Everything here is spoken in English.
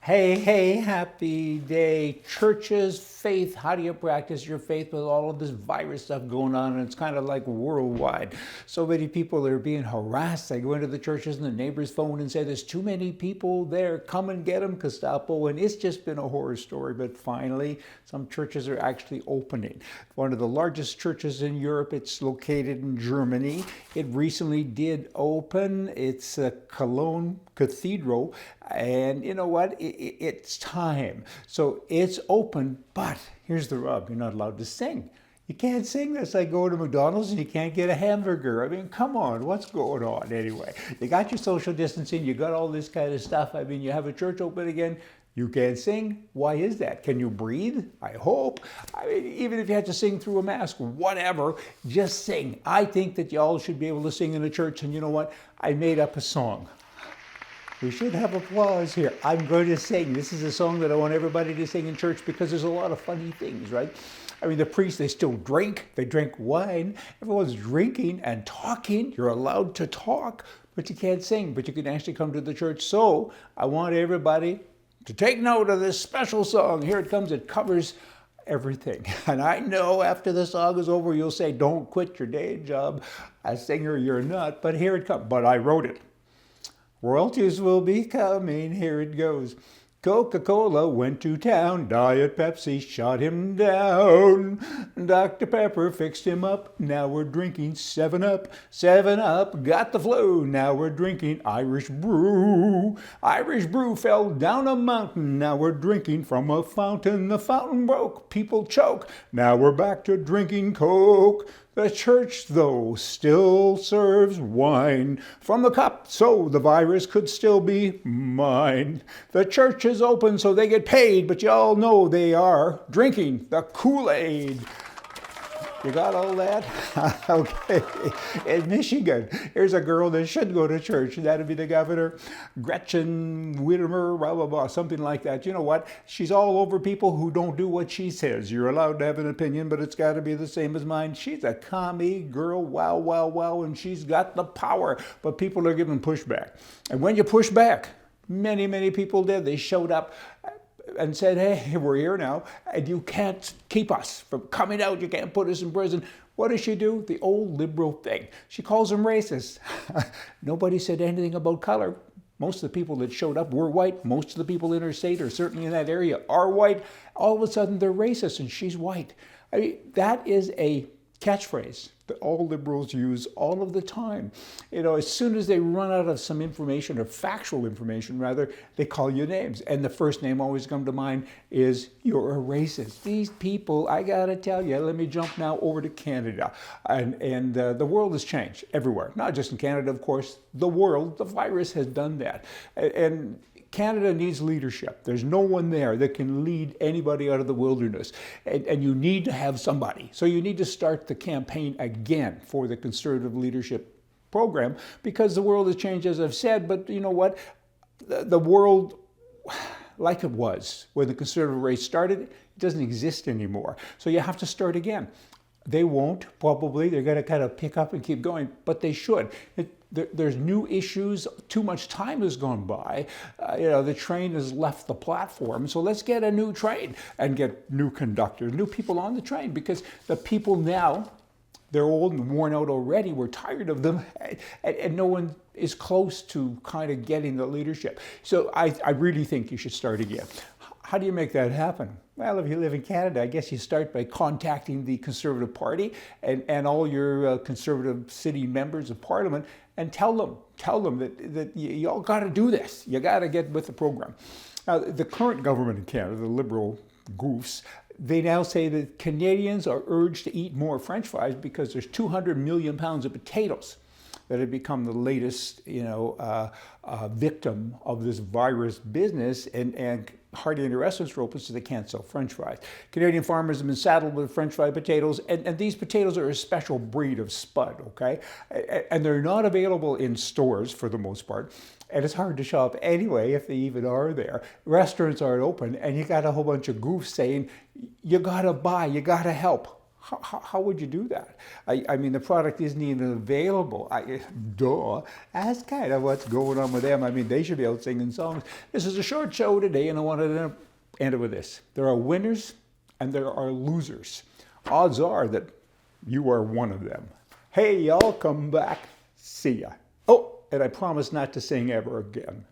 Hey, happy day. Churches, faith. How do you practice your faith with all of this virus stuff going on? And it's kind of like worldwide. So many people are being harassed. They go into the churches and the neighbors phone and say, there's too many people there. Come and get them, Gestapo. And it's just been a horror story. But finally, some churches are actually opening. One of the largest churches in Europe, it's located in Germany. It recently did open. It's a Cologne Cathedral. And you know what? It's time. So it's open, but here's the rub. You're not allowed to sing. You can't sing. That's like going to McDonald's and you can't get a hamburger. I mean, come on, what's going on anyway? You got your social distancing, you got all this kind of stuff. I mean, you have a church open again, you can't sing. Why is that? Can you breathe? I hope. I mean, even if you have to sing through a mask, whatever, just sing. I think that y'all should be able to sing in a church, and you know what? I made up a song. We should have applause here. I'm going to sing. This is a song that I want everybody to sing in church because there's a lot of funny things, right? I mean, the priests, they still drink. They drink wine. Everyone's drinking and talking. You're allowed to talk, but you can't sing. But you can actually come to the church. So I want everybody to take note of this special song. Here it comes. It covers everything. And I know after the song is over, you'll say, don't quit your day job. A singer, you're not. But here it comes. But I wrote it. Royalties will be coming, here it goes. Coca-Cola went to town, Diet Pepsi shot him down. Dr. Pepper fixed him up, now we're drinking 7-Up. 7-Up got the flu, now we're drinking Irish Brew. Irish Brew fell down a mountain, now we're drinking from a fountain. The fountain broke, people choke, now we're back to drinking Coke. The church, though, still serves wine from the cup, so the virus could still be mine. The church is open, so they get paid, but y'all know they are drinking the Kool-Aid. You got all that? Okay. In Michigan, here's a girl that should go to church. That'd be the governor, Gretchen Whitmer, blah, blah, blah, something like that. You know what? She's all over people who don't do what she says. You're allowed to have an opinion, but it's got to be the same as mine. She's a commie girl, wow, wow, wow, and she's got the power. But people are giving pushback. And when you push back, many people did. They showed up and said, hey, we're here now, and you can't keep us from coming out. You can't put us in prison. What does she do? The old liberal thing. She calls them racist. Nobody said anything about color. Most of the people that showed up were white. Most of the people in her state, or certainly in that area, are white. All of a sudden, they're racist, and she's white. I mean, that is a catchphrase that all liberals use all of the time. You know, as soon as they run out of some information, or factual information rather, they call you names. And the first name always comes to mind is, you're a racist. These people, I gotta tell you, let me jump now over to Canada. And the world has changed everywhere. Not just in Canada, of course, the world, the virus has done that. And Canada needs leadership. There's no one there that can lead anybody out of the wilderness. And you need to have somebody. So you need to start the campaign again for the Conservative Leadership Program, because the world has changed, as I've said. But you know what? The world, like it was when the Conservative race started, it doesn't exist anymore. So you have to start again. They won't, probably. They're going to kind of pick up and keep going, but they should. There's new issues. Too much time has gone by. The train has left the platform. So let's get a new train and get new conductors, new people on the train, because the people now, they're old and worn out already. We're tired of them, and no one is close to kind of getting the leadership. So I really think you should start again. How do you make that happen? Well, if you live in Canada, I guess you start by contacting the Conservative Party and all your Conservative city members of Parliament, and tell them that you all got to do this. You got to get with the program. Now, the current government in Canada, the Liberal goofs, they now say that Canadians are urged to eat more French fries because there's 200 million pounds of potatoes that have become the latest, victim of this virus business, and hardly any restaurants are open, so they can't sell French fries. Canadian farmers have been saddled with French fry potatoes, and these potatoes are a special breed of spud, okay? And they're not available in stores for the most part, and it's hard to shop anyway, if they even are there. Restaurants aren't open, and you got a whole bunch of goofs saying, you gotta buy, you gotta help. How would you do that? I mean, the product isn't even available. Duh. That's kind of what's going on with them. I mean, they should be out singing songs. This is a short show today, and I wanted to end it with this. There are winners and there are losers. Odds are that you are one of them. Hey, y'all, come back. See ya. Oh, and I promise not to sing ever again.